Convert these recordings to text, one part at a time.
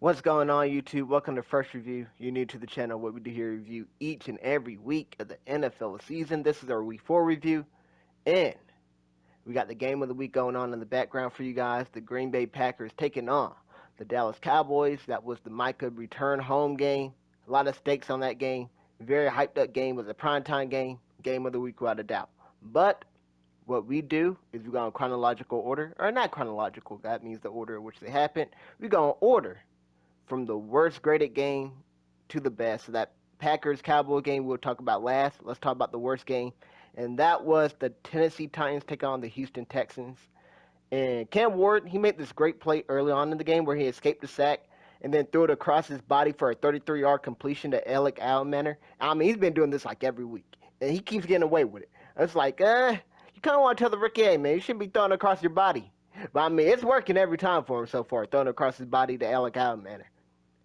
What's going on, YouTube? Welcome to First Review. You're new to the channel. What we do here review each and every week of the NFL season. This is our Week 4 review, and we got the game of the week going on in the background for you guys. The Green Bay Packers taking on the Dallas Cowboys. That was the Micah return home game. A lot of stakes on that game. Very hyped up game. It was a primetime game. Game of the week without a doubt. But what we do is we go in chronological order, or not chronological. That means the order in which they happened. We go in order from the worst graded game to the best. So that Packers Cowboy game we'll talk about last. Let's talk about the worst game. And that was the Tennessee Titans taking on the Houston Texans. And Cam Ward, he made this great play early on in the game where he escaped the sack and then threw it across his body for a 33-yard completion to Alec Alexander. I mean, he's been doing this like every week. And he keeps getting away with it. It's like, you kind of want to tell the rookie, hey, man, you shouldn't be throwing it across your body. But I mean, it's working every time for him so far, throwing it across his body to Alec Alexander.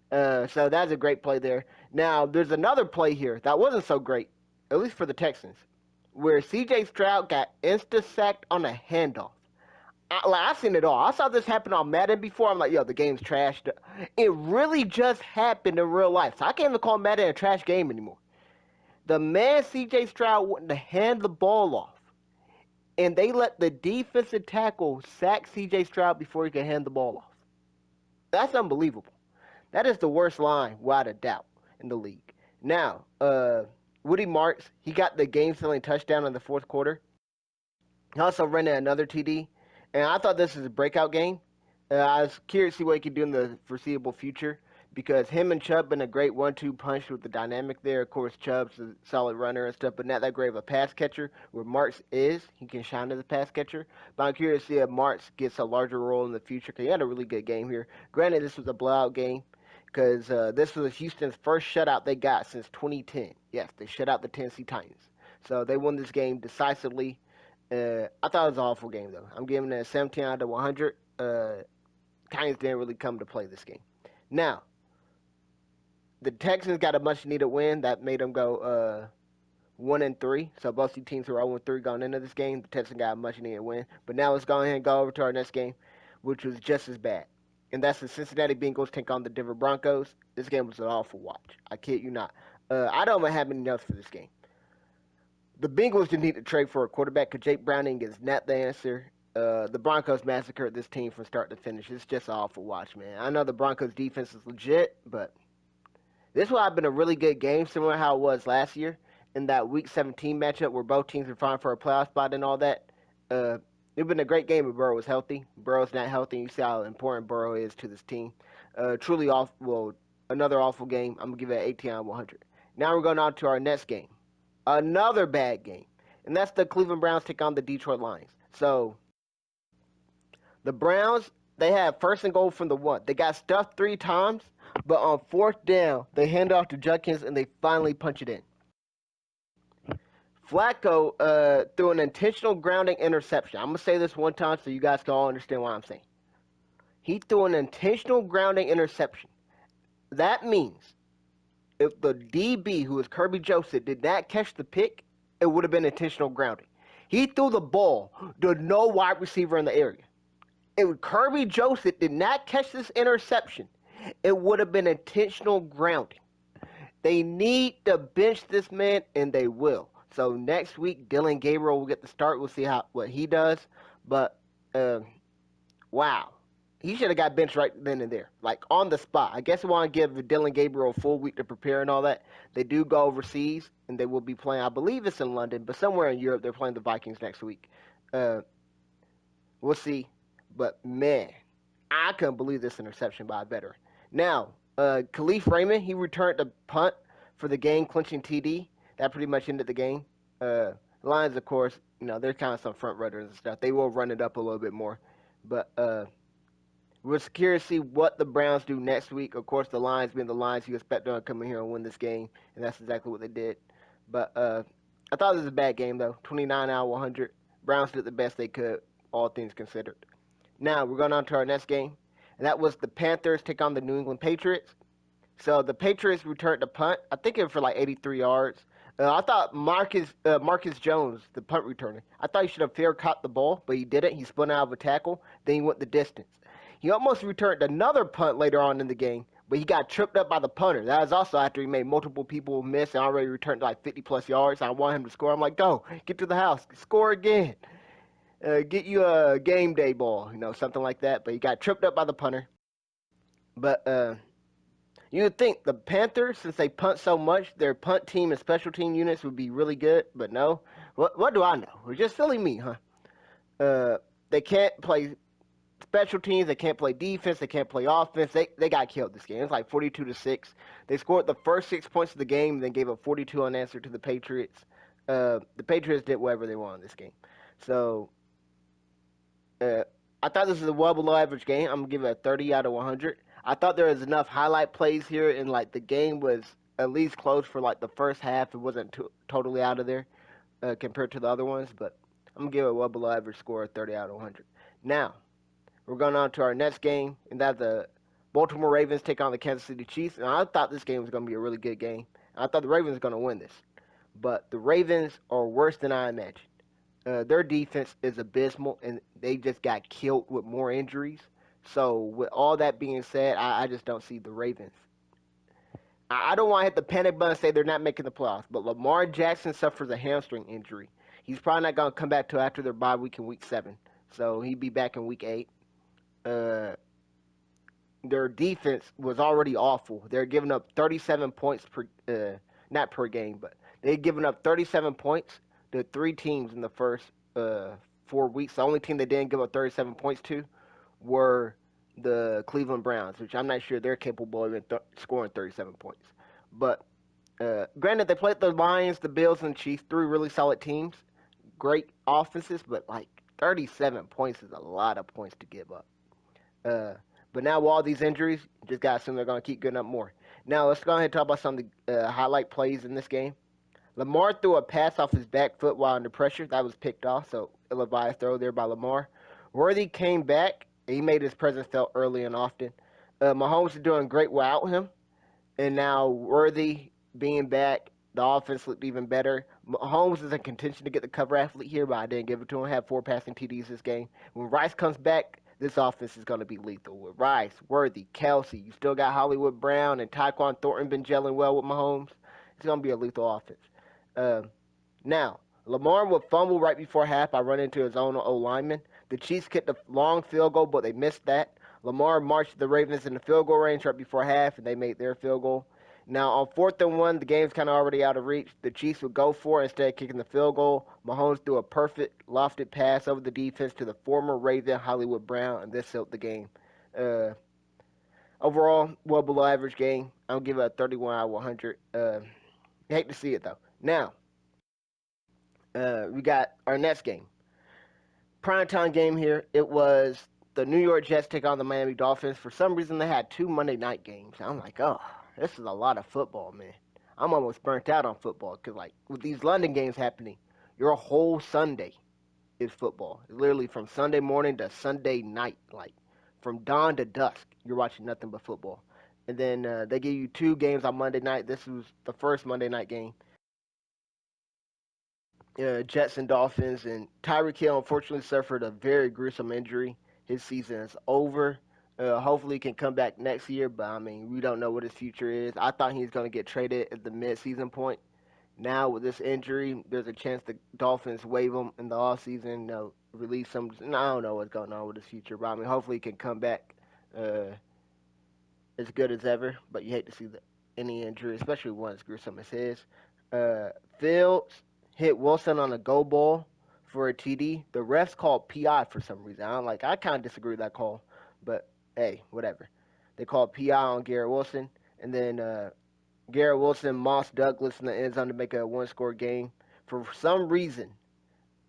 So that's a great play there. Now, there's another play here that wasn't so great, at least for the Texans, where C.J. Stroud got insta-sacked on a handoff. I seen it all. I saw this happen on Madden before. I'm like, yo, the game's trashed. It really just happened in real life. So I can't even call Madden a trash game anymore. The man C.J. Stroud wanted to hand the ball off, and they let the defensive tackle sack C.J. Stroud before he could hand the ball off. That's unbelievable. That is the worst line, without a doubt, in the league. Now, Woody Marks, he got the game-sealing touchdown in the fourth quarter. He also ran another TD, and I thought this was a breakout game. I was curious to see what he could do in the foreseeable future because him and Chubb been a great 1-2 punch with the dynamic there. Of course, Chubb's a solid runner and stuff, but not that great of a pass catcher. Where Marks is, he can shine as a pass catcher. But I'm curious to see if Marks gets a larger role in the future because he had a really good game here. Granted, this was a blowout game because this was Houston's first shutout they got since 2010. Yes, they shut out the Tennessee Titans. So they won this game decisively. I thought it was an awful game, though. I'm giving it a 17 out of 100. Titans didn't really come to play this game. Now, the Texans got a much-needed win that made them go 1-3. So both these teams were 0-3 going into this game. The Texans got a much-needed win. But now let's go ahead and go over to our next game, which was just as bad. And that's the Cincinnati Bengals take on the Denver Broncos. This game was an awful watch. I kid you not. I don't have any notes for this game. The Bengals didn't need to trade for a quarterback because Jake Browning is not the answer. The Broncos massacred this team from start to finish. It's just an awful watch, man. I know the Broncos defense is legit, but this would have been a really good game, similar to how it was last year in that Week 17 matchup where both teams were fighting for a playoff spot and all that. It would have been a great game if Burrow was healthy. Burrow's not healthy. You see how important Burrow is to this team. Truly awful. Well, another awful game. I'm going to give it an 18 out of 100. Now we're going on to our next game. Another bad game. And that's the Cleveland Browns take on the Detroit Lions. So, the Browns, they had first and goal from the 1. They got stuffed 3 times, but on 4th down, they hand off to Judkins and they finally punch it in. Flacco threw an intentional grounding interception. I'm going to say this one time so you guys can all understand what I'm saying. He threw an intentional grounding interception. That means if the DB, who is Kirby Joseph, did not catch the pick, it would have been intentional grounding. He threw the ball to no wide receiver in the area. If Kirby Joseph did not catch this interception, it would have been intentional grounding. They need to bench this man, and they will. So next week, Dylan Gabriel will get the start. We'll see what he does. But, wow. He should have got benched right then and there, like on the spot. I guess we want to give Dylan Gabriel a full week to prepare and all that. They do go overseas, and they will be playing, I believe it's in London, but somewhere in Europe, they're playing the Vikings next week. We'll see. But, man, I couldn't believe this interception by a veteran. Now, Khalif Raymond, he returned the punt for the game-clinching TD. That pretty much ended the game. Lions, of course, they're kind of some front runners and stuff. They will run it up a little bit more. But, we're curious to see what the Browns do next week. Of course, the Lions being the Lions, you expect them to come in here and win this game, and that's exactly what they did. But I thought it was a bad game, though. 29 out of 100. Browns did the best they could, all things considered. Now, we're going on to our next game, and that was the Panthers take on the New England Patriots. So the Patriots returned the punt. I think it was for like 83 yards. I thought Marcus Jones, the punt returner, I thought he should have fair caught the ball, but he didn't. He spun out of a tackle. Then he went the distance. He almost returned another punt later on in the game, but he got tripped up by the punter. That was also after he made multiple people miss and already returned like 50 plus yards. I want him to score. I'm like, go, get to the house, score again. Get you a game day ball, something like that. But he got tripped up by the punter. But you would think the Panthers, since they punt so much, their punt team and special team units would be really good. But no. What do I know? It's just silly me, huh? They can't play special teams. They can't play defense. They can't play offense. They got killed this game. It's like 42-6. They scored the first 6 points of the game, and then gave up 42 unanswered to the Patriots. The Patriots did whatever they wanted in this game. So uh, I thought this was a well below average game. I'm gonna give it a 30 out of 100. I thought there was enough highlight plays here, and like the game was at least close for like the first half. It wasn't totally out of there compared to the other ones, but I'm gonna give it a well below average score of 30 out of 100. Now we're going on to our next game, and that's the Baltimore Ravens take on the Kansas City Chiefs. And I thought this game was going to be a really good game. I thought the Ravens were going to win this. But the Ravens are worse than I imagined. Their defense is abysmal, and they just got killed with more injuries. So, with all that being said, I just don't see the Ravens. I don't want to hit the panic button and say they're not making the playoffs, but Lamar Jackson suffers a hamstring injury. He's probably not going to come back till after their bye week in week 7. So, he'd be back in week 8. Uh, their defense was already awful. They're giving up 37 points not per game, but they've given up 37 points to 3 teams in the first 4 weeks. The only team they didn't give up 37 points to were the Cleveland Browns, which I'm not sure they're capable of scoring 37 points. But granted, they played the Lions, the Bills, and the Chiefs, 3 really solid teams, great offenses, but like 37 points is a lot of points to give up. Uh, but now with all these injuries, just got to assume they're going to keep getting up more. Now let's go ahead and talk about some of the highlight plays in this game. Lamar threw a pass off his back foot while under pressure. That was picked off, so ill-advised throw there by Lamar. Worthy came back. He made his presence felt early and often. Mahomes is doing great without him, and now Worthy being back, the offense looked even better. Mahomes is in contention to get the cover athlete here, but I didn't give it to him. Had 4 passing TDs this game. When Rice comes back, this offense is going to be lethal. With Rice, Worthy, Kelsey, you still got Hollywood Brown and Tyquan Thornton been gelling well with Mahomes. It's going to be a lethal offense. Now, Lamar would fumble right before half. I run into his own O-lineman. The Chiefs kicked a long field goal, but they missed that. Lamar marched the Ravens in the field goal range right before half, and they made their field goal. Now, on 4th and 1, the game's kind of already out of reach. The Chiefs would go for it instead of kicking the field goal. Mahomes threw a perfect lofted pass over the defense to the former Raven Hollywood Brown, and this sealed the game. Uh, Overall, well below average game. I'll give it a 31 out of 100. You hate to see it, though. Now, we got our next game. Primetime game here. It was the New York Jets take on the Miami Dolphins. For some reason, they had 2 Monday night games. I'm like, oh, this is a lot of football, man. I'm almost burnt out on football because, like, with these London games happening, your whole Sunday is football. Literally from Sunday morning to Sunday night, like from dawn to dusk, you're watching nothing but football. And then they give you 2 games on Monday night. This was the first Monday night game. Jets and Dolphins, and Tyreek Hill unfortunately suffered a very gruesome injury. His season is over. Hopefully, he can come back next year, but I mean, we don't know what his future is. I thought he was going to get traded at the mid-season point. Now, with this injury, there's a chance the Dolphins waive him in the offseason, release him. I don't know what's going on with his future, but I mean, hopefully, he can come back uh, as good as ever. But you hate to see any injury, especially one as gruesome as his. Uh, Fields hit Wilson on a go ball for a TD. The refs called PI for some reason. I kind of disagree with that call, but hey, whatever. They called PI on Garrett Wilson, and then Garrett Wilson, Moss Douglas in the end zone to make a 1-score game. For some reason,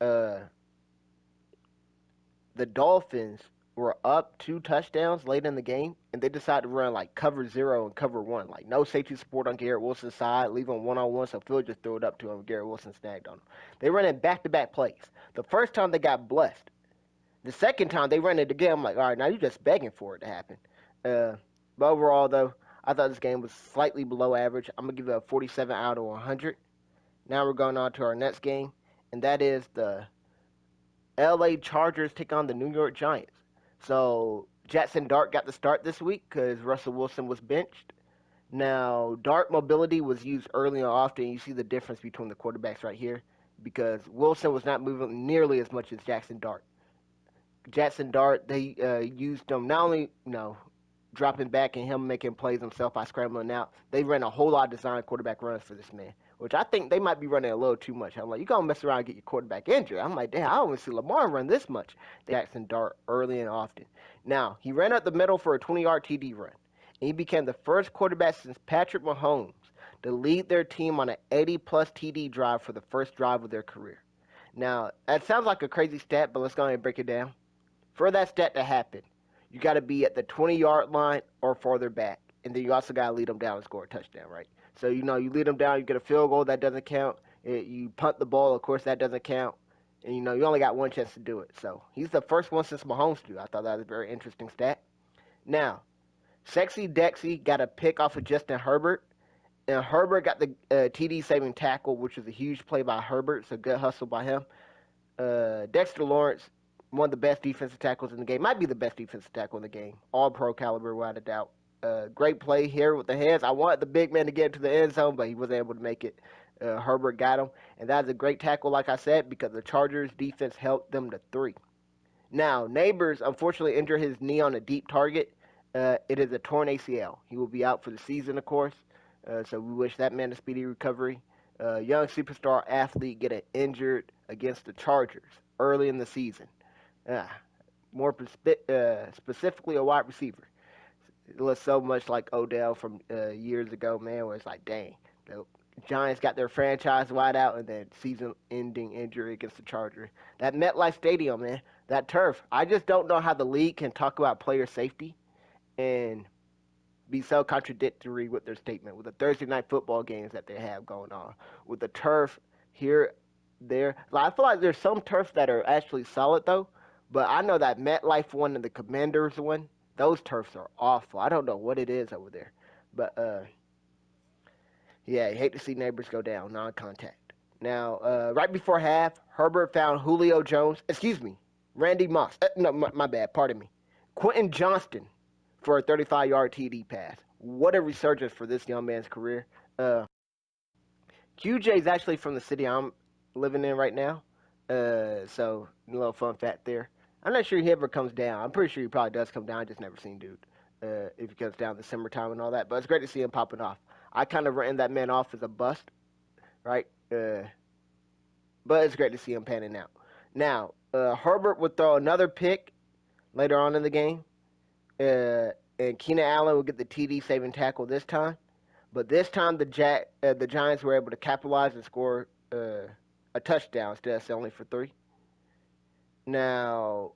uh, the Dolphins were up 2 touchdowns late in the game, and they decided to run like cover 0 and cover 1. Like no safety support on Garrett Wilson's side, leave him one-on-one, so Phil just threw it up to him. Garrett Wilson snagged on him. They ran it back-to-back plays. The first time they got blessed. The second time they ran it again. I'm like, all right, now you're just begging for it to happen. But overall, though, I thought this game was slightly below average. I'm going to give it a 47 out of 100. Now we're going on to our next game, and that is the LA Chargers take on the New York Giants. So Jackson Dart got the start this week because Russell Wilson was benched. Now, Dart mobility was used early and often. You see the difference between the quarterbacks right here because Wilson was not moving nearly as much as Jackson Dart. Jackson Dart, they used him not only, dropping back and him making plays himself by scrambling out. They ran a whole lot of design quarterback runs for this man, which I think they might be running a little too much. I'm like, you gonna mess around and get your quarterback injured. I'm like, damn, I don't even see Lamar run this much. Jackson Dart early and often. Now, he ran up the middle for a 20-yard TD run, and he became the first quarterback since Patrick Mahomes to lead their team on an 80-plus TD drive for the first drive of their career. Now, that sounds like a crazy stat, but let's go ahead and break it down. For that stat to happen, you got to be at the 20-yard line or farther back. And then you also got to lead them down and score a touchdown, right? So, you lead them down, you get a field goal, that doesn't count. You punt the ball, of course, that doesn't count. And, you only got one chance to do it. So, he's the first one since Mahomes to do. I thought that was a very interesting stat. Now, Sexy Dexy got a pick off of Justin Herbert. And Herbert got the TD saving tackle, which was a huge play by Herbert. So, good hustle by him. Dexter Lawrence, one of the best defensive tackles in the game. Might be the best defensive tackle in the game. All pro caliber, without a doubt. Great play here with the hands. I wanted the big man to get into the end zone, but he wasn't able to make it. Herbert got him. And that's a great tackle, like I said, because the Chargers defense helped them to 3. Now, Neighbors unfortunately injured his knee on a deep target. It is a torn ACL. He will be out for the season, of course. So we wish that man a speedy recovery. Young superstar athlete getting injured against the Chargers early in the season. More specifically, a wide receiver. It looks so much like Odell from years ago, man, where it's like, dang, the Giants got their franchise wide out and then season-ending injury against the Chargers. That MetLife Stadium, man, that turf. I just don't know how the league can talk about player safety and be so contradictory with their statement with the Thursday night football games that they have going on. With the turf here, there. I feel like there's some turfs that are actually solid, though. But I know that MetLife one and the Commanders one, those turfs are awful. I don't know what it is over there. But, yeah, you hate to see Neighbors go down, non-contact. Now, right before half, Herbert found Randy Moss. No, my bad, pardon me. Quentin Johnston for a 35-yard TD pass. What a resurgence for this young man's career. QJ is actually from the city I'm living in right now. So, a little fun fact there. I'm not sure he ever comes down. I'm pretty sure he probably does come down. I just never seen dude. If he comes down the summertime and all that. But it's great to see him popping off. I kind of written that man off as a bust, right? But it's great to see him panning out. Now, Herbert would throw another pick later on in the game. And Keenan Allen would get the TD saving tackle this time. But this time the Giants were able to capitalize and score a touchdown instead of settling for 3. Now,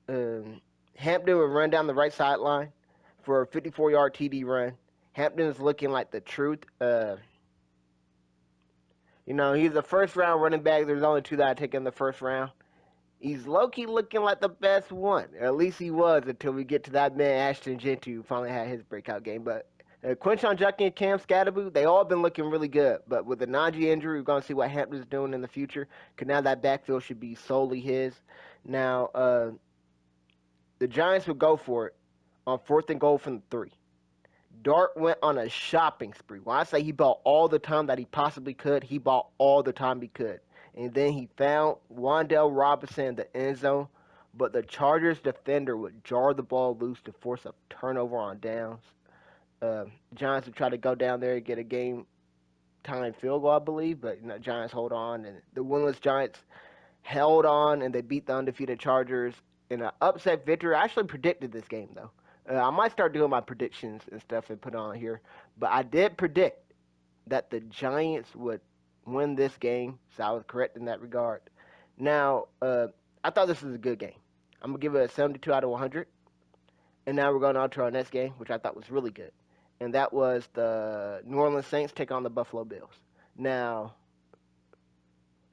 Hampton would run down the right sideline for a 54-yard TD run. Hampton is looking like the truth. He's a first-round running back. There's only 2 that I take in the first round. He's low-key looking like the best one. Or at least he was until we get to that man, Ashton Genty, who finally had his breakout game. But Quinshon Judkins and Cam Scatterboo, they all been looking really good. But with the Najee injury, we're going to see what Hampton's doing in the future. Because now that backfield should be solely his. Now, the Giants would go for it on 4th and goal from the 3. Dart went on a shopping spree. When I say he bought all the time that he possibly could, he bought all the time he could. And then he found Wan'Dale Robinson in the end zone, but the Chargers defender would jar the ball loose to force a turnover on downs. Giants would try to go down there and get a game-time field goal, I believe, but Giants hold on. And the winless Giants held on, and they beat the undefeated Chargers in an upset victory. I actually predicted this game, though. I might start doing my predictions and stuff and put on here, but I did predict that the Giants would win this game, so I was correct in that regard. Now, I thought this was a good game. I'm going to give it a 72 out of 100. And now we're going on to our next game, which I thought was really good. And that was the New Orleans Saints take on the Buffalo Bills. Now,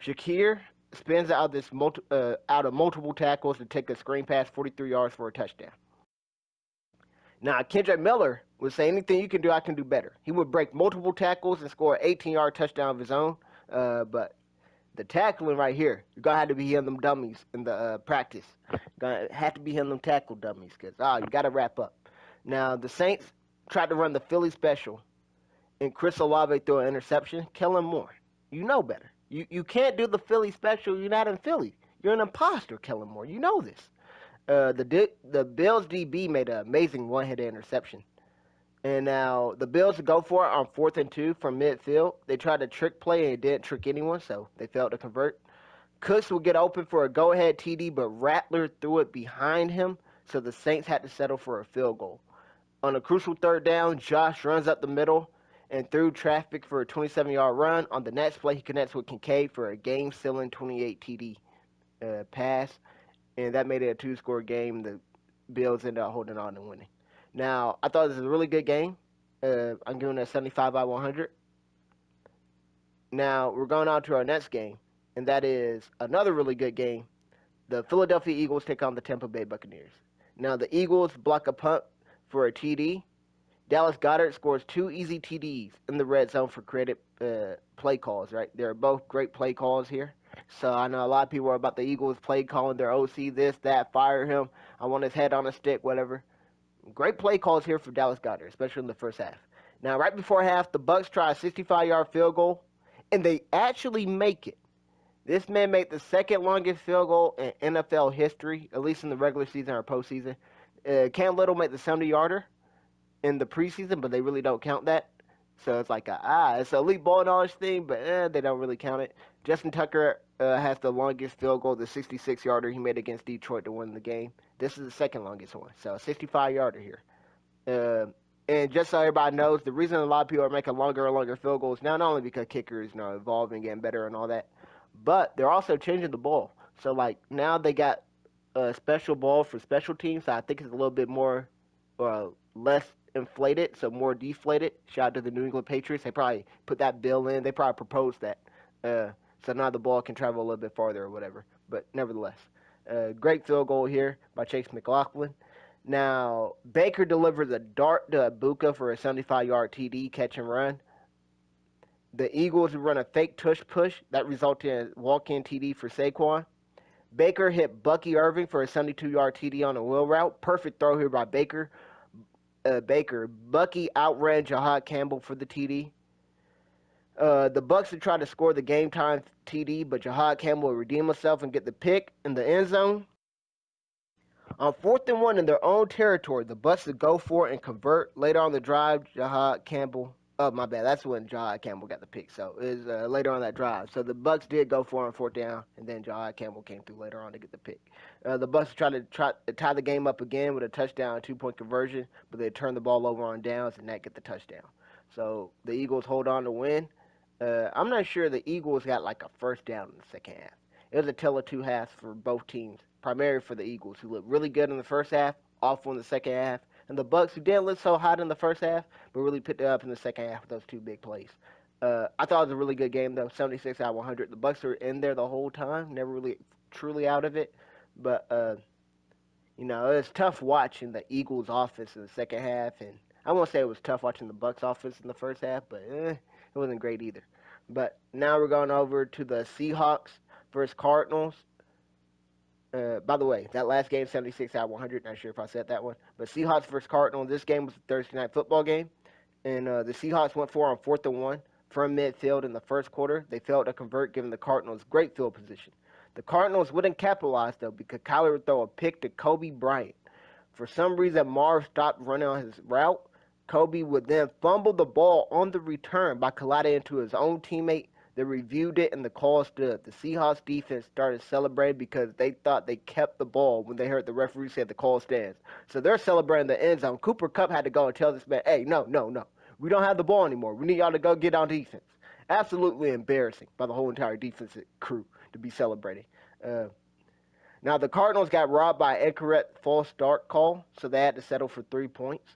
Shakir spins out of multiple tackles to take a screen pass 43 yards for a touchdown. Now, Kendrick Miller would say, anything you can do, I can do better. He would break multiple tackles and score an 18-yard touchdown of his own. But The tackling right here, you're gonna have to be hitting them dummies in the practice. Gonna have to be hitting them tackle dummies because you gotta wrap up. Now the Saints tried to run the Philly special, and Chris Olave threw an interception. Kellen Moore, you know better. You can't do the Philly special. You're not in Philly. You're an imposter, Kellen Moore. You know this. The Bills DB made an amazing one-hit interception. And now the Bills go for it on 4th and 2 from midfield. They tried to trick play and it didn't trick anyone, so they failed to convert. Cooks would get open for a go-ahead TD, but Rattler threw it behind him, so the Saints had to settle for a field goal. On a crucial 3rd down, Josh runs up the middle and through traffic for a 27-yard run. On the next play, he connects with Kincaid for a game-sealing 28 TD pass, and that made it a two-score game. The Bills ended up holding on and winning. Now, I thought this was a really good game. I'm giving it a 75 by 100. Now, we're going on to our next game, and that is another really good game. The Philadelphia Eagles take on the Tampa Bay Buccaneers. Now, the Eagles block a punt for a TD. Dallas Goedert scores 2 easy TDs in the red zone for creative play calls, right? They're both great play calls here. So I know a lot of people are about the Eagles play calling their OC this, that, fire him. I want his head on a stick, whatever. Great play calls here for Dallas Goedert, especially in the first half. Now, right before half, the Bucs try a 65-yard field goal, and they actually make it. This man made the second longest field goal in NFL history, at least in the regular season or postseason. Cam Little made the 70-yarder in the preseason, but they really don't count that. So it's like it's an elite ball knowledge thing, but they don't really count it. Justin Tucker has the longest field goal, the 66-yarder he made against Detroit to win the game. This is the second longest one, so a 65-yarder here. And just so everybody knows, the reason a lot of people are making longer and longer field goals, not only because kickers, evolving, getting better and all that, but they're also changing the ball. So like now they got a special ball for special teams. So I think it's a little bit more less inflated, so more deflated. Shout out to the New England Patriots. They probably put that bill in. They probably proposed that. So now the ball can travel a little bit farther or whatever. But nevertheless, great field goal here by Chase McLaughlin. Now, Baker delivers a dart to Ibuka for a 75-yard TD catch and run. The Eagles run a fake tush push that resulted in a walk-in TD for Saquon. Baker hit Bucky Irving for a 72-yard TD on a wheel route. Perfect throw here by Baker. Bucky outran Jahad Campbell for the TD. The Bucs had tried to score the game-time TD, but Jahad Campbell would redeem himself and get the pick in the end zone. On 4th and 1 in their own territory, the Bucs would go for it and convert. Later on the drive, Jahad Campbell. Oh, my bad. That's when Jahad Campbell got the pick. So it was later on that drive. So the Bucs did go for it on 4th down, and then Jahad Campbell came through later on to get the pick. The Bucs tried to tie the game up again with a touchdown and 2-point conversion, but they turned the ball over on downs and that get the touchdown. So the Eagles hold on to win. I'm not sure the Eagles got like a first down in the second half. It was a tale of two halves for both teams, primarily for the Eagles, who looked really good in the first half, awful in the second half, and the Bucs, who didn't look so hot in the first half, but really picked it up in the second half with those two big plays. I thought it was a really good game, though, 76 out of 100. The Bucs were in there the whole time, never really truly out of it, but it was tough watching the Eagles' offense in the second half, and I won't say it was tough watching the Bucs' offense in the first half, but it wasn't great either. But now we're going over to the Seahawks versus Cardinals. By the way, that last game, 76 out of 100. Not sure if I said that one. But Seahawks versus Cardinals. This game was a Thursday night football game. And the Seahawks went for it on 4th and 1 from midfield in the first quarter. They failed to convert, giving the Cardinals great field position. The Cardinals wouldn't capitalize, though, because Kyler would throw a pick to Kobe Bryant. For some reason, Marv stopped running on his route. Kobe would then fumble the ball on the return by colliding into his own teammate. They reviewed it and the call stood. The Seahawks defense started celebrating because they thought they kept the ball when they heard the referee say the call stands. So they're celebrating the end zone. Cooper Kupp had to go and tell this man, hey, no. We don't have the ball anymore. We need y'all to go get on defense. Absolutely embarrassing by the whole entire defensive crew to be celebrating. Now, the Cardinals got robbed by an incorrect false start call, so they had to settle for 3 points.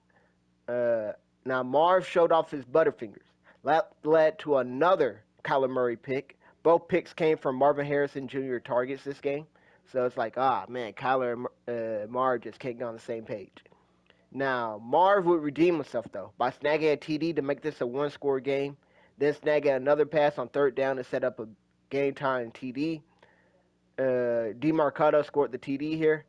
Now, Marv showed off his butterfingers. That led to another Kyler Murray pick. Both picks came from Marvin Harrison Jr. targets this game. So it's like, Kyler and Marv just can't get on the same page. Now, Marv would redeem himself, though, by snagging a TD to make this a one-score game, then snagging another pass on 3rd down to set up game time TD. DeMarcado scored the TD here.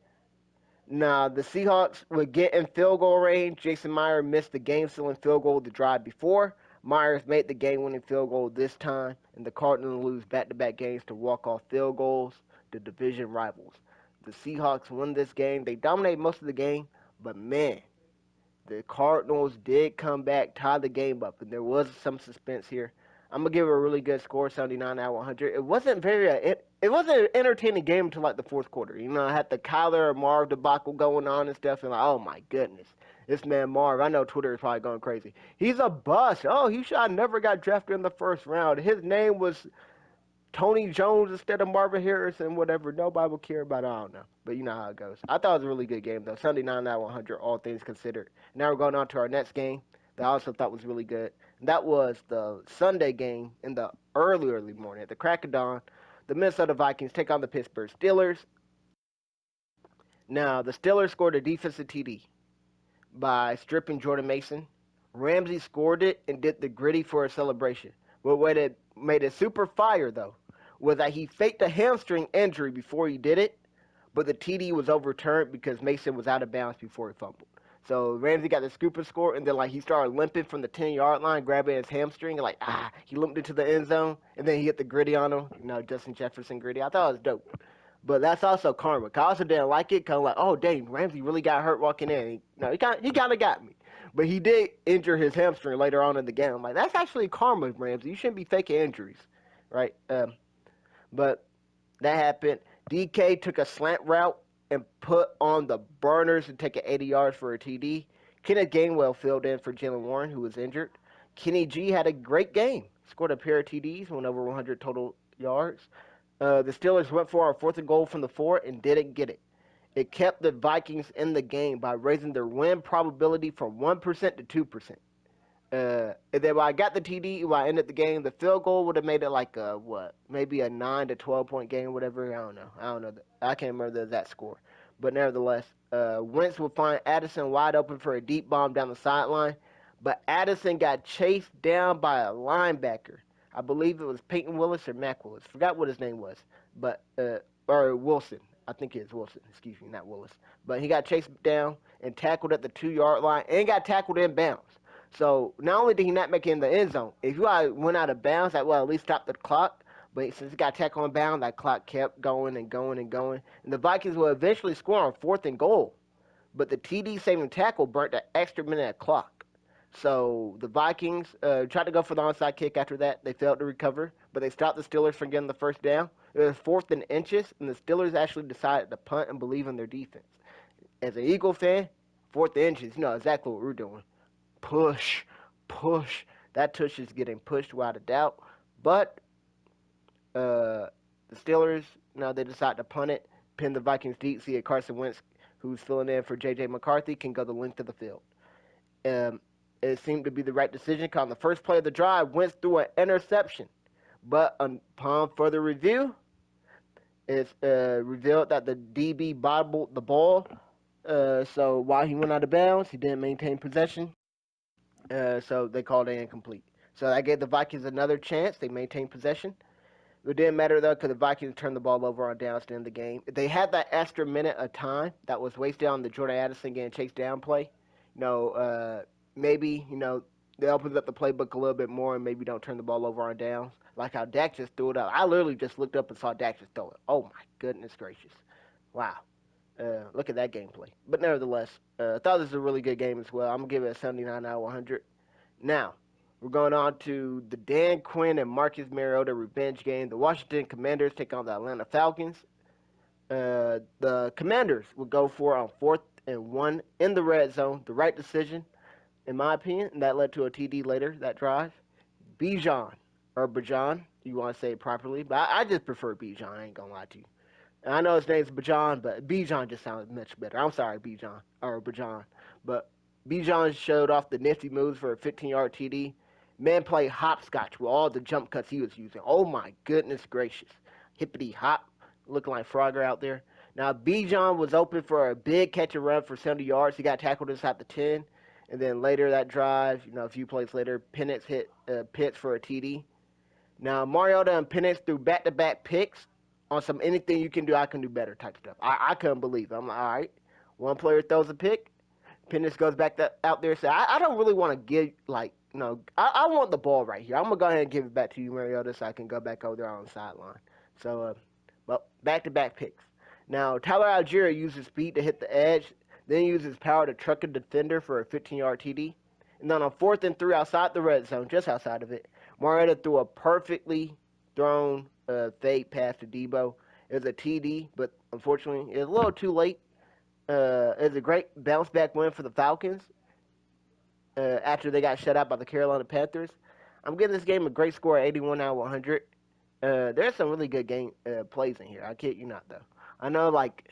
Now, the Seahawks would get in field goal range. Jason Myers missed the game-sealing field goal the drive before. Myers made the game-winning field goal this time, and the Cardinals lose back-to-back games to walk-off field goals to division rivals. The Seahawks won this game. They dominated most of the game, but man, the Cardinals did come back, tie the game up, and there was some suspense here. I'm gonna give it a really good score, 79 out of 100. It wasn't it wasn't an entertaining game until like the fourth quarter. You know, I had the Kyler or Marv debacle going on and stuff, and like, oh my goodness, this man Marv. I know Twitter is probably going crazy. He's a bust. Oh, he should have never got drafted in the first round. His name was Tony Jones instead of Marvin Harrison, whatever. Nobody will care about it. I don't know. But you know how it goes. I thought it was a really good game, though. 79 out of 100, all things considered. Now we're going on to our next game that I also thought was really good. And that was the Sunday game in the early morning. At the crack of dawn, the Minnesota Vikings take on the Pittsburgh Steelers. Now, the Steelers scored a defensive TD by stripping Jordan Mason. Ramsey scored it and did the gritty for a celebration. But what it made it super fire, though, was that he faked a hamstring injury before he did it, but the TD was overturned because Mason was out of bounds before he fumbled. So Ramsey got the scooper score, and then like he started limping from the 10-yard line, grabbing his hamstring, and like he limped into the end zone, and then he hit the gritty on him. You know, Justin Jefferson gritty. I thought it was dope. But that's also karma. I also didn't like it. Kind of like, oh dang, Ramsey really got hurt walking in. He kind of got me. But he did injure his hamstring later on in the game. I'm like, that's actually karma, Ramsey. You shouldn't be faking injuries, right? But that happened. DK took a slant route and put on the burners to take it 80 yards for a TD. Kenneth Gainwell filled in for Jalen Warren, who was injured. Kenny G had a great game. Scored a pair of TDs, went over 100 total yards. The Steelers went for our fourth and goal from the 4 and didn't get it. It kept the Vikings in the game by raising their win probability from 1% to 2%. And then when I got the TD, when I ended the game, the field goal would have made it like maybe a 9 to 12 point game, whatever. I don't know. I can't remember that score. But nevertheless, Wentz would find Addison wide open for a deep bomb down the sideline, but Addison got chased down by a linebacker. I believe it was Peyton Willis or Mac Willis. Forgot what his name was, but or Wilson. I think it is Wilson. Excuse me, not Willis. But he got chased down and tackled at the 2-yard line and got tackled in bounds. So not only did he not make it in the end zone, if you went out of bounds, that would at least stop the clock. But since he got tackled on bound, that clock kept going and going and going. And the Vikings will eventually score on fourth and goal. But the TD saving tackle burnt an extra minute of clock. So the Vikings tried to go for the onside kick after that. They failed to recover, but they stopped the Steelers from getting the first down. It was fourth and inches, and the Steelers actually decided to punt and believe in their defense. As an Eagle fan, fourth and inches, you know exactly what we're doing. Push, push. That tush is getting pushed without a doubt. But the Steelers, they decide to punt it, pin the Vikings deep, see if Carson Wentz, who's filling in for J.J. McCarthy, can go the length of the field. It seemed to be the right decision because on the first play of the drive, Wentz threw an interception. But upon further review, it's revealed that the DB bobbled the ball. So while he went out of bounds, he didn't maintain possession. So they called it incomplete. So that gave the Vikings another chance. They maintained possession. It didn't matter, though, because the Vikings turned the ball over on downs to end the game. They had that extra minute of time that was wasted on the Jordan Addison getting chased down play. Maybe, they opened up the playbook a little bit more and maybe don't turn the ball over on downs. Like how Dak just threw it up. I literally just looked up and saw Dak just throw it. Oh, my goodness gracious. Wow. Look at that gameplay. But nevertheless, I thought this was a really good game as well. I'm going to give it a 79 out of 100. Now, we're going on to the Dan Quinn and Marcus Mariota revenge game. The Washington Commanders take on the Atlanta Falcons. The Commanders will go for on 4th and 1 in the red zone. The right decision, in my opinion, and that led to a TD later, that drive. Bijan, or Bajan, you want to say it properly, but I just prefer Bijan, I ain't going to lie to you. And I know his name's Bajan, but Bijan just sounds much better. I'm sorry, Bijan, or Bajan. But Bijan showed off the nifty moves for a 15-yard TD. Man played hopscotch with all the jump cuts he was using. Oh, my goodness gracious. Hippity hop, looking like Frogger out there. Now, Bijan was open for a big catch and run for 70 yards. He got tackled inside the 10. And then later that drive, a few plays later, Penix hit Pitts for a TD. Now, Mariota and Penix threw back-to-back picks on some anything you can do, I can do better type stuff. I couldn't believe it. I'm like, all right, one player throws a pick, Penix goes back out there and says, I don't really want to give, like, I want the ball right here. I'm going to go ahead and give it back to you, Mariota, so I can go back over there on the sideline. So, well, back-to-back picks. Now, Tyler Algier uses speed to hit the edge, then uses power to truck a defender for a 15-yard TD. And then on 4th and 3 outside the red zone, just outside of it, Mariota threw a perfectly thrown fade pass to Debo. It was a TD, but unfortunately, it was a little too late. It was a great bounce back win for the Falcons after they got shut out by the Carolina Panthers. I'm giving this game a great score, 81 out of 100. There's some really good game plays in here. I kid you not, though. I know, like,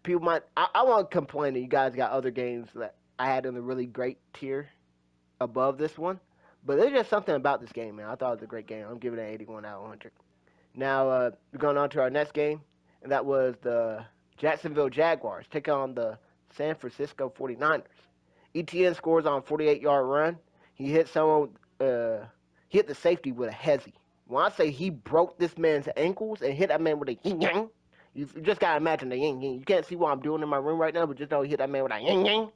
people might. I won't complain that you guys got other games that I had in the really great tier above this one. But there's just something about this game, man. I thought it was a great game. I'm giving it an 81 out of 100. Now, we're going on to our next game, and that was the Jacksonville Jaguars taking on the San Francisco 49ers. ETN scores on a 48-yard run. He hit someone, he hit the safety with a hezzy. When I say he broke this man's ankles and hit that man with a yin-yang, you just got to imagine the yin-yang. You can't see what I'm doing in my room right now, but just know he hit that man with a yin-yang.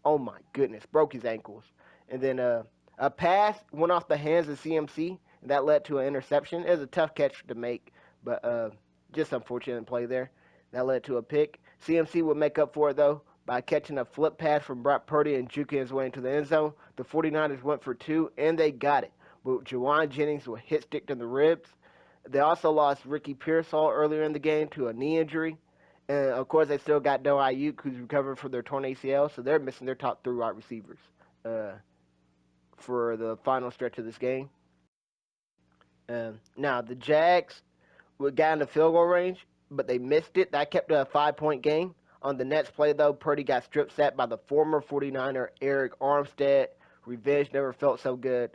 Oh, my goodness. Broke his ankles. And then a pass went off the hands of CMC, and that led to an interception. It was a tough catch to make, but just unfortunate play there. That led to a pick. CMC would make up for it, though, by catching a flip pass from Brock Purdy and juking his way into the end zone. The 49ers went for two, and they got it. But Jawan Jennings was hit stick in the ribs. They also lost Ricky Pearsall earlier in the game to a knee injury. And, of course, they still got Noah Ayuk, who's recovering from their torn ACL, so they're missing their top 3 wide receivers for the final stretch of this game. Now, the Jags got in the field goal range, but they missed it. That kept it a 5-point game. On the next play, though, Purdy got strip sacked by the former 49er, Eric Armstead. Revenge never felt so good.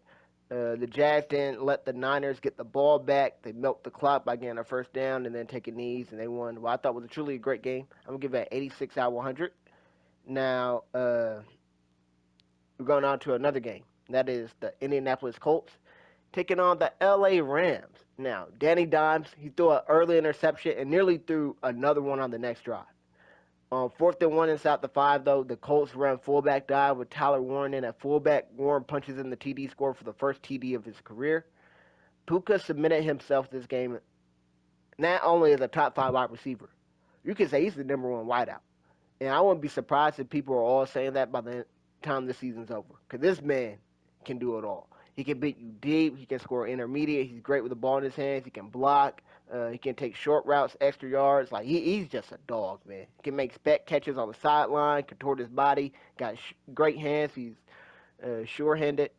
The Jags didn't let the Niners get the ball back. They milked the clock by getting a first down and then taking knees, and they won. What I thought was truly a great game. I'm going to give it an 86 out of 100. Now, we're going on to another game. That is the Indianapolis Colts taking on the LA Rams. Now, Danny Dimes, he threw an early interception and nearly threw another one on the next drive. On 4th and 1 inside the 5, though, the Colts ran fullback dive with Tyler Warren in at fullback. Warren punches in the TD score for the first TD of his career. Puka submitted himself this game not only as a top 5 wide receiver, you could say he's the number 1 wideout. And I wouldn't be surprised if people are all saying that by the time the season's over. Because this man can do it all. He can beat you deep. He can score intermediate. He's great with the ball in his hands. He can block. He can take short routes, extra yards. Like he's just a dog, man. He can make spec catches on the sideline, contort his body. Got great hands. He's sure-handed.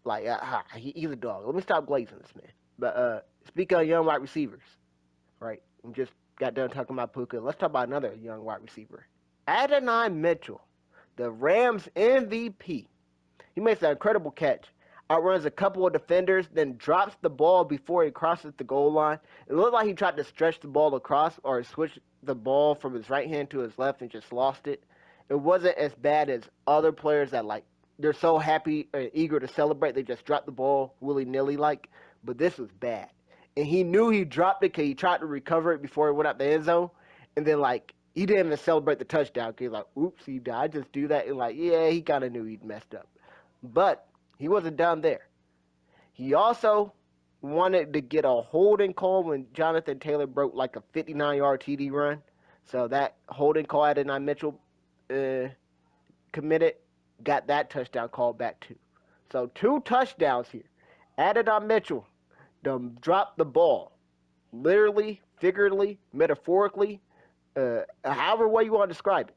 Like he's a dog. Let me stop glazing this man. But speaking of young wide receivers, right? We just got done talking about Puka. Let's talk about another young wide receiver, Adonai Mitchell, the Rams MVP. He makes an incredible catch. Outruns a couple of defenders, then drops the ball before he crosses the goal line. It looked like he tried to stretch the ball across or switch the ball from his right hand to his left and just lost it. It wasn't as bad as other players that, like, they're so happy and eager to celebrate, they just drop the ball willy-nilly like. But this was bad. And he knew he dropped it because he tried to recover it before he went out the end zone. And then, like, he didn't even celebrate the touchdown because he's like, oops, did I just do that? And, like, yeah, he kind of knew he'd messed up. But he wasn't done there. He also wanted to get a holding call when Jonathan Taylor broke like a 59-yard TD run. So that holding call Adonai Mitchell committed, got that touchdown call back too. So 2 touchdowns here. Adonai Mitchell dropped the ball. Literally, figuratively, metaphorically, however way you want to describe it.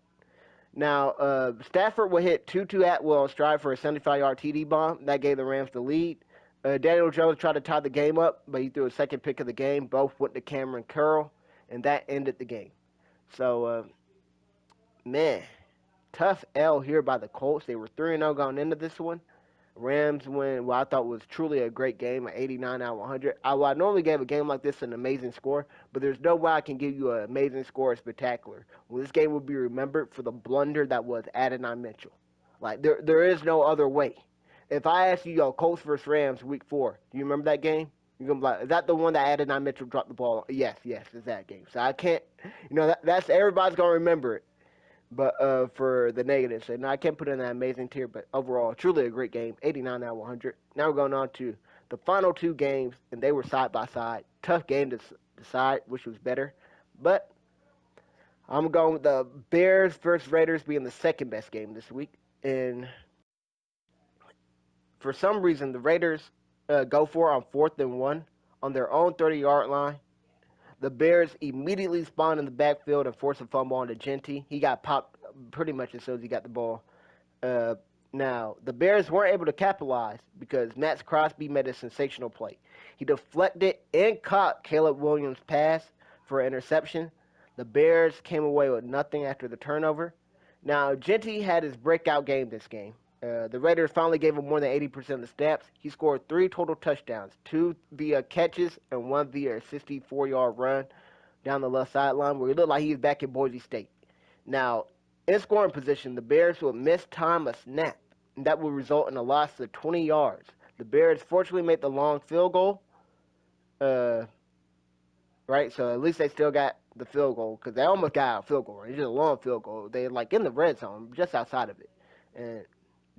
Now, Stafford will hit Tutu Atwell on stride for a 75-yard TD bomb. That gave the Rams the lead. Daniel Jones tried to tie the game up, but he threw a second pick of the game. Both went to Cameron Curl, and that ended the game. So, man, tough L here by the Colts. They were 3-0 going into this one. Rams win what I thought was truly a great game, an 89 out of 100. I normally gave a game like this an amazing score, but there's no way I can give you an amazing score or spectacular. Well, this game will be remembered for the blunder that was Adonai Mitchell. Like, there is no other way. If I ask you, Colts versus Rams week 4, do you remember that game? You're gonna be like, is that the one that Adonai Mitchell dropped the ball? Yes, yes, it's that game. So I can't, that's everybody's gonna remember it. But for the negatives, and I can't put in that amazing tier. But overall, truly a great game. 89 out of 100. Now we're going on to the final two games, and they were side by side. Tough game to decide which was better, but I'm going with the Bears versus Raiders being the second best game this week. And for some reason, the Raiders go for it on 4th and 1 on their own 30-yard line. The Bears immediately spawned in the backfield and forced a fumble onto Genty. He got popped pretty much as soon as he got the ball. Uh, Now, the Bears weren't able to capitalize because Max Crosby made a sensational play. He deflected and caught Caleb Williams' pass for an interception. The Bears came away with nothing after the turnover. Now, Genty had his breakout game this game. The Raiders finally gave him more than 80% of the snaps. He scored 3 total touchdowns, 2 via catches and 1 via a 64-yard run down the left sideline where he looked like he was back in Boise State. Now, in scoring position, the Bears would mistime a snap, and that would result in a loss of 20 yards. The Bears fortunately made the long field goal, uh, right? So at least they still got the field goal because they almost got a field goal. Right? It's just a long field goal. They like in the red zone, just outside of it, and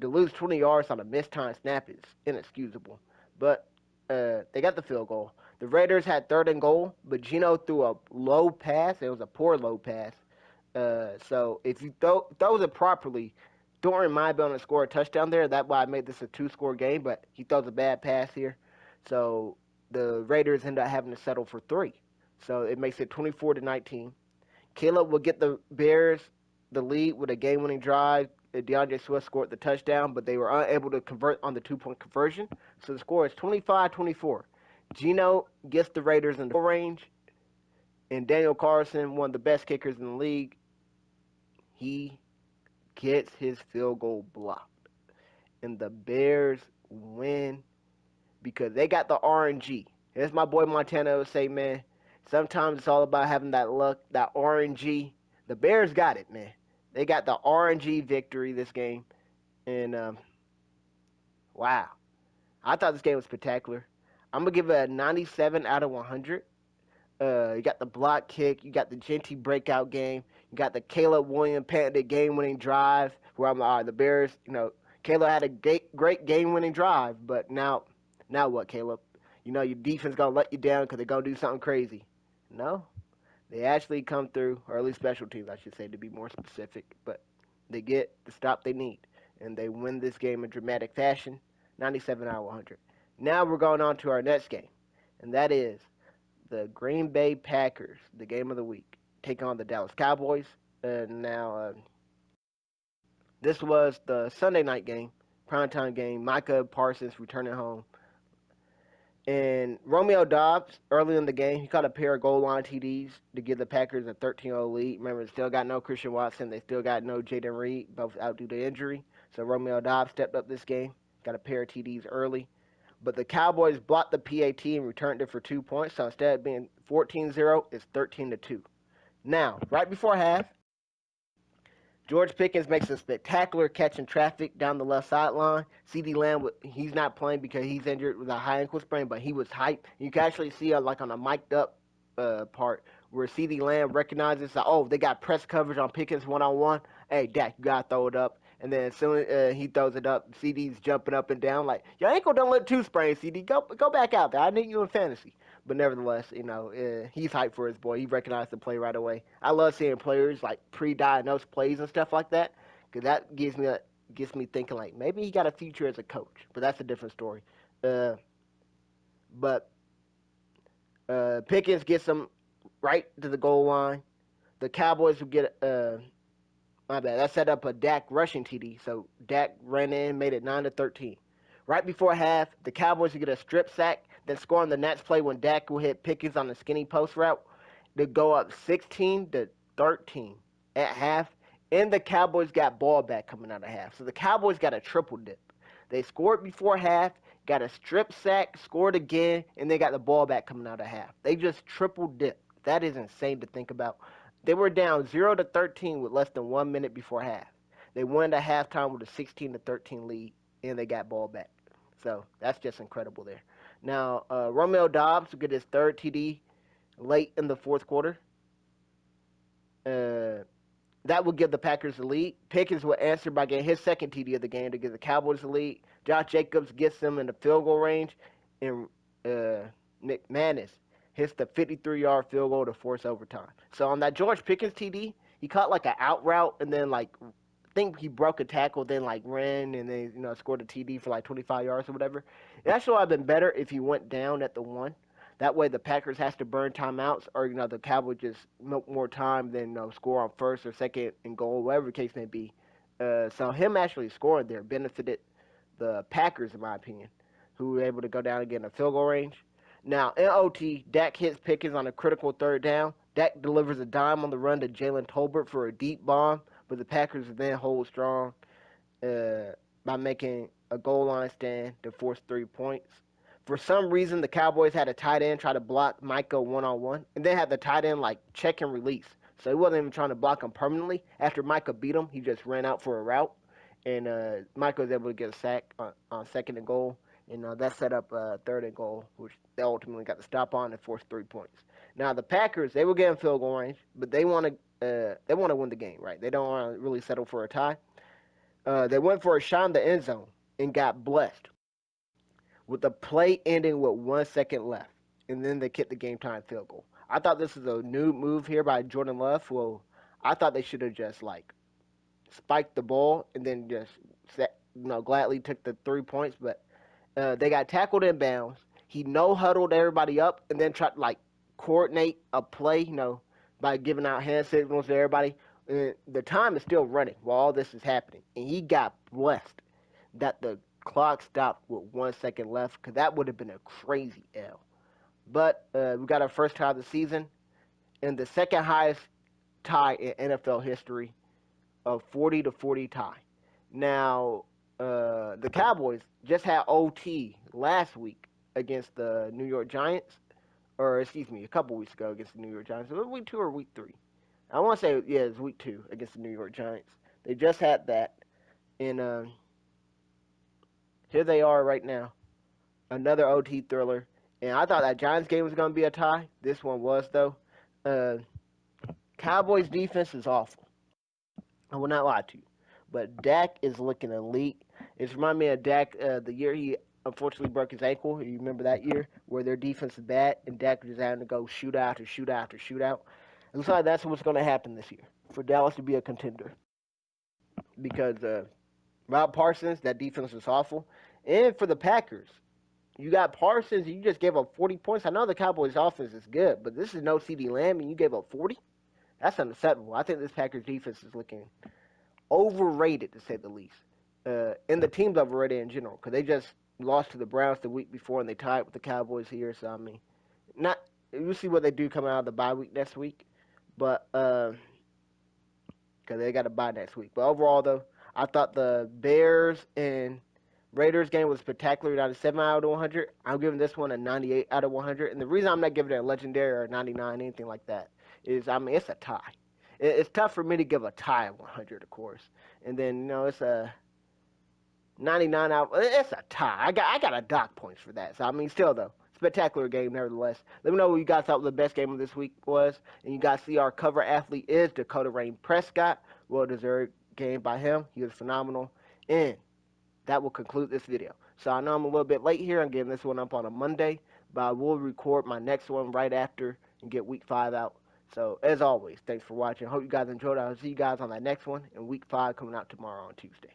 to lose 20 yards on a mistimed snap is inexcusable. But they got the field goal. The Raiders had 3rd and goal, but Gino threw a low pass. It was a poor low pass. So if you throws it properly, Thornton might be able to score a touchdown there. That's why I made this a 2-score game. But he throws a bad pass here, so the Raiders end up having to settle for 3. So it makes it 24-19. Caleb will get the Bears the lead with a game-winning drive. DeAndre Swift scored the touchdown, but they were unable to convert on the 2-point conversion. So the score is 25-24. Gino gets the Raiders in the range, and Daniel Carlson, one of the best kickers in the league, he gets his field goal blocked. And the Bears win because they got the RNG. As my boy Montana would say, man, sometimes it's all about having that luck, that RNG. The Bears got it, man. They got the RNG victory this game. And, wow. I thought this game was spectacular. I'm going to give it a 97 out of 100. You got the block kick. You got the Genty breakout game. You got the Caleb Williams patented game-winning drive. Where I'm like, all right, the Bears. Caleb had a great game-winning drive, but now what, Caleb? Your defense gonna let you down because they're gonna do something crazy. No, they actually come through, or at least special teams, I should say, to be more specific. But they get the stop they need, and they win this game in dramatic fashion, 97 out of 100. Now we're going on to our next game, and that is the Green Bay Packers, the game of the week, take on the Dallas Cowboys. This was the Sunday night game, primetime game. Micah Parsons returning home. And Romeo Dobbs, early in the game, he caught a pair of goal line TDs to give the Packers a 13-0 lead. Remember, they still got no Christian Watson. They still got no Jaden Reed, both out due to injury. So Romeo Dobbs stepped up this game, got a pair of TDs early. But the Cowboys blocked the PAT and returned it for 2 points. So instead of being 14-0, it's 13-2. Now, right before half, George Pickens makes a spectacular catch in traffic down the left sideline. CeeDee Lamb, he's not playing because he's injured with a high ankle sprain, but he was hyped. You can actually see like on a mic'd up part where CeeDee Lamb recognizes that, oh, they got press coverage on Pickens one-on-one. Hey, Dak, you got to throw it up. And then as soon as he throws it up, CD's jumping up and down like, your ankle don't look too sprained, CD. Go back out there. I need you in fantasy. But nevertheless, he's hyped for his boy. He recognized the play right away. I love seeing players like pre-diagnose plays and stuff like that because that gets me thinking like maybe he got a future as a coach. But that's a different story. But Pickens gets him right to the goal line. The Cowboys will get my bad. That set up a Dak rushing TD. So Dak ran in, made it 9-13. Right before half, the Cowboys would get a strip sack, then score on the next play when Dak will hit Pickens on the skinny post route to go up 16-13 at half. And the Cowboys got ball back coming out of half. So the Cowboys got a triple dip. They scored before half, got a strip sack, scored again, and they got the ball back coming out of half. They just triple dipped. That is insane to think about. They were down 0-13 with less than 1 minute before half. They won at halftime with a 16-13 lead, and they got ball back. So that's just incredible there. Now, Romeo Dobbs will get his third TD late in the fourth quarter. Uh, that would give the Packers the lead. Pickens will answer by getting his second TD of the game to give the Cowboys the lead. Josh Jacobs gets them in the field goal range, and McManus hits the 53-yard field goal to force overtime. So on that George Pickens TD, he caught like an out route and then like I think he broke a tackle, then like ran and then scored a TD for like 25 yards or whatever. It actually would have been better if he went down at the one. That way the Packers has to burn timeouts, or the Cowboys just milk more time than score on first or second and goal, whatever the case may be. So him actually scoring there benefited the Packers, in my opinion, who were able to go down and get in a field goal range. Now in OT, Dak hits Pickens on a critical third down. Dak delivers a dime on the run to Jalen Tolbert for a deep bomb, but the Packers then hold strong uh, by making a goal line stand to force 3 points. For some reason, the Cowboys had a tight end try to block Micah one-on-one, and they had the tight end like check and release. So he wasn't even trying to block him permanently. After Micah beat him, he just ran out for a route, and Micah was able to get a sack on second and goal, and that set up third and goal, which they ultimately got the stop on and forced 3 points. Now the Packers, they were getting field goal range, but they want to win the game, right? They don't want to really settle for a tie. They went for a shot in the end zone and got blessed with the play ending with 1 second left, and then they kicked the game time field goal. I thought this was a new move here by Jordan Love. Well, I thought they should have just like spiked the ball and then just gladly took the 3 points, but they got tackled in bounds. He no huddled everybody up and then tried to like coordinate a play, by giving out hand signals to everybody. The time is still running while all this is happening, and he got blessed that the clock stopped with 1 second left because that would have been a crazy L. But we got our first tie of the season and the second highest tie in NFL history of 40-40 tie. Now, the Cowboys just had OT last week against the New York Giants, or excuse me, a couple weeks ago against the New York Giants. Was it week 2 or week 3? I want to say, yeah, it was week 2 against the New York Giants. They just had that, and here they are right now. Another OT thriller. And I thought that Giants game was going to be a tie. This one was, though. Uh, Cowboys defense is awful. I will not lie to you. But Dak is looking elite. It's reminding me of Dak the year he unfortunately broke his ankle. You remember that year where their defense is bad and Dak was just having to go shootout after shootout after shootout. It looks like that's what's going to happen this year for Dallas to be a contender because Rob Parsons, that defense is awful. And for the Packers, you got Parsons, you just gave up 40 points. I know the Cowboys' offense is good, but this is no CD Lamb, and you gave up 40? That's unacceptable. I think this Packers defense is looking overrated, to say the least. And the team's overrated in general, because they just lost to the Browns the week before, and they tied with the Cowboys here. So, I mean, not we'll see what they do coming out of the bye week next week. But, because they got a bye next week. But overall, though, I thought the Bears and Raiders game was spectacular. 97 out of 100. I'm giving this one a 98 out of 100. And the reason I'm not giving it a legendary or a 99, anything like that, is, I mean, it's a tie. It's tough for me to give a tie of 100, of course. And then, it's a 99 out. It's a tie. I got a dock points for that. So, I mean, still, though, spectacular game, nevertheless. Let me know what you guys thought the best game of this week was. And you guys see our cover athlete is Dakota Rain Prescott. Well-deserved game by him. He was phenomenal. And that will conclude this video. So I know I'm a little bit late here. I'm getting this one up on a Monday, but I will record my next one right after and get week 5 out. So as always, thanks for watching. Hope you guys enjoyed. I'll see you guys on that next one, and week 5 coming out tomorrow on Tuesday.